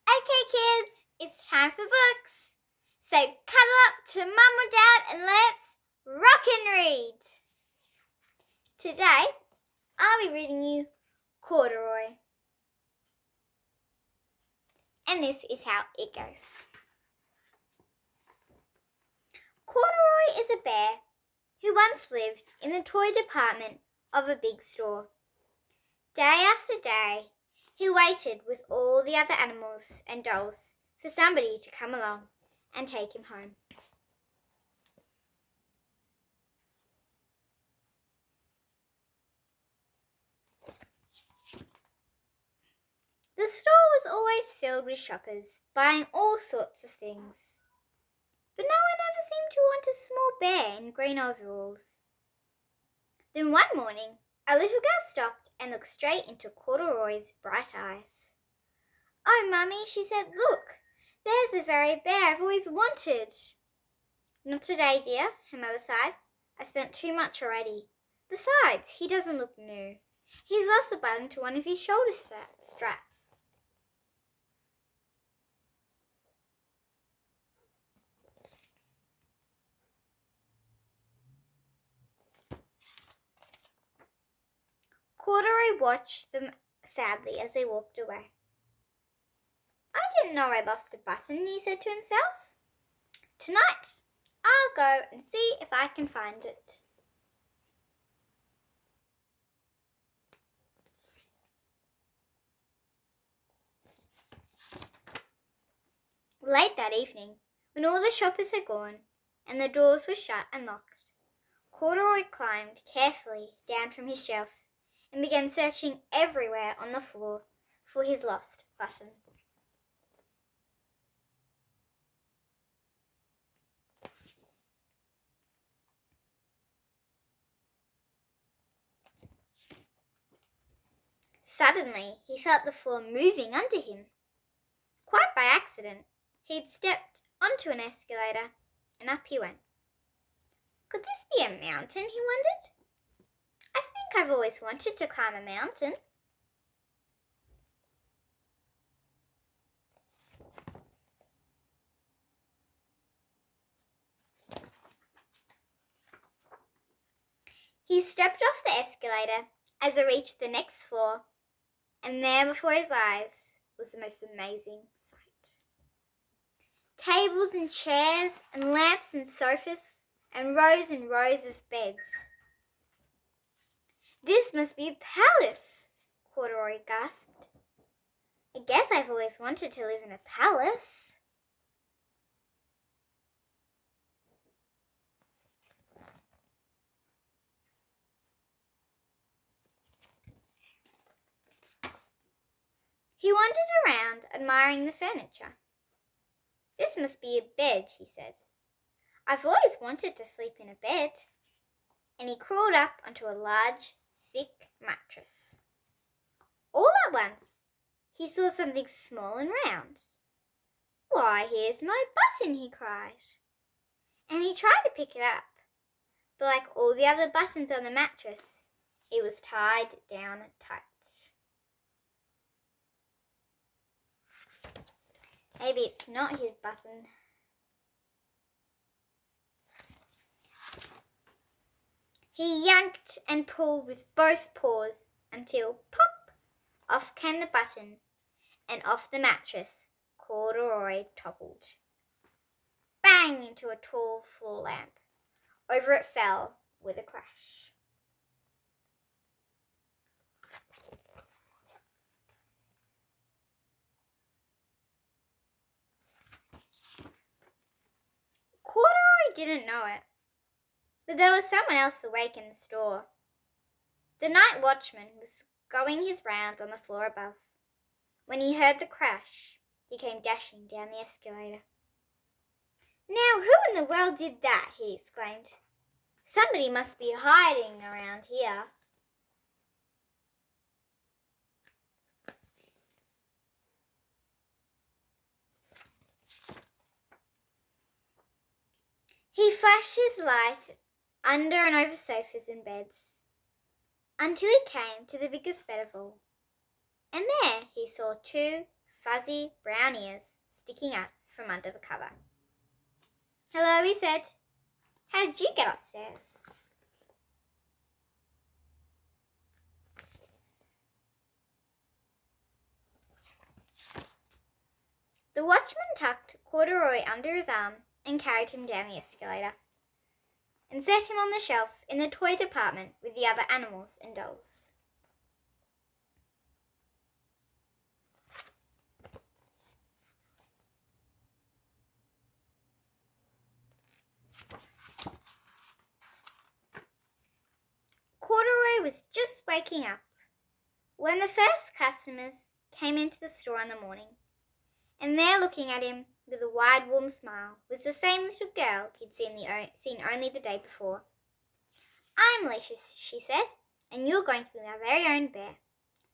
Okay, kids, it's time for books. So cuddle up to Mum or Dad and let's rock and read. Today, I'll be reading you Corduroy. And this is how it goes. Corduroy is a bear who once lived in the toy department of a big store. Day after day, he waited with all the other animals and dolls for somebody to come along and take him home. The store was always filled with shoppers buying all sorts of things. But no one ever seemed to want a small bear in green overalls. Then one morning, a little girl stopped and looked straight into Corduroy's bright eyes. "Oh, Mummy," she said, "look, there's the very bear I've always wanted." "Not today, dear," her mother sighed. "I spent too much already. Besides, he doesn't look new. He's lost the button to one of his shoulder straps." Corduroy watched them sadly as they walked away. "I didn't know I lost a button," he said to himself. "Tonight, I'll go and see if I can find it." Late that evening, when all the shoppers had gone and the doors were shut and locked, Corduroy climbed carefully down from his shelf and began searching everywhere on the floor for his lost button. Suddenly, he felt the floor moving under him. Quite by accident, he'd stepped onto an escalator, and up he went. Could this be a mountain, he wondered? I think I've always wanted to climb a mountain. He stepped off the escalator as it reached the next floor, and there before his eyes was the most amazing sight. Tables and chairs and lamps and sofas and rows of beds. "This must be a palace," Corduroy gasped. "I guess I've always wanted to live in a palace." He wandered around, admiring the furniture. "This must be a bed," he said. "I've always wanted to sleep in a bed." And he crawled up onto a large, thick mattress. All at once, he saw something small and round. "Why, here's my button," he cried. And he tried to pick it up, but like all the other buttons on the mattress, it was tied down tight. Maybe it's not his button. He yanked and pulled with both paws until, pop, off came the button, and off the mattress Corduroy toppled. Bang into a tall floor lamp. Over it fell with a crash. Corduroy didn't know it, but there was someone else awake in the store. The night watchman was going his rounds on the floor above. When he heard the crash, he came dashing down the escalator. "Now, who in the world did that?" he exclaimed. "Somebody must be hiding around here." He flashed his light under and over sofas and beds until he came to the biggest bed of all. And there he saw two fuzzy brown ears sticking out from under the cover. "Hello," he said. "How did you get upstairs?" The watchman tucked Corduroy under his arm and carried him down the escalator and set him on the shelf in the toy department with the other animals and dolls. Corduroy was just waking up when the first customers came into the store in the morning, and there looking at him with a wide, warm smile was the same little girl he'd seen only the day before. "I'm Alicia," she said, "and you're going to be my very own bear.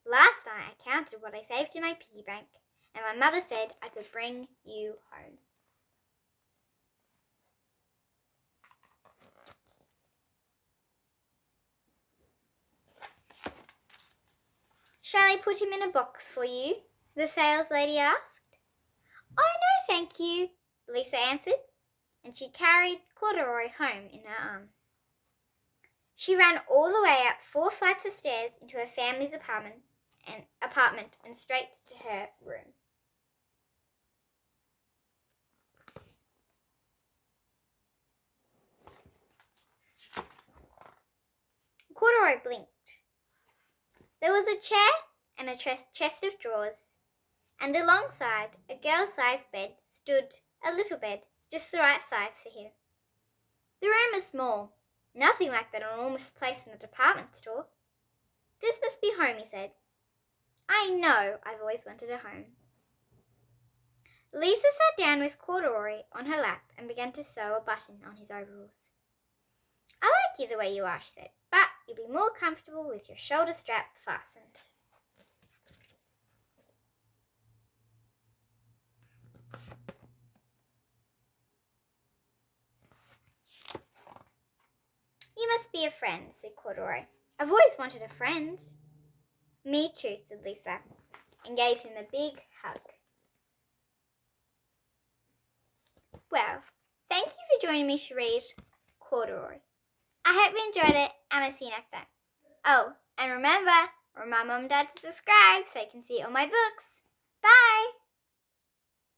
Last night I counted what I saved in my piggy bank, and my mother said I could bring you home." "Shall I put him in a box for you?" the sales lady asked. "Oh, no, thank you," Lisa answered, and she carried Corduroy home in her arms. She ran all the way up 4 flights of stairs into her family's apartment and straight to her room. Corduroy blinked. There was a chair and a chest of drawers, and alongside a girl-sized bed stood a little bed, just the right size for him. The room was small, nothing like that enormous place in the department store. "This must be home," he said. "I know I've always wanted a home." Lisa sat down with Corduroy on her lap and began to sew a button on his overalls. "I like you the way you are," she said, "but you'll be more comfortable with your shoulder strap fastened." "You must be a friend," said Corduroy. "I've always wanted a friend." "Me too," said Lisa, and gave him a big hug. Well, thank you for joining me to read Corduroy. I hope you enjoyed it, and I'll see you next time. Oh, and remember, remind Mum and Dad to subscribe so you can see all my books. Bye!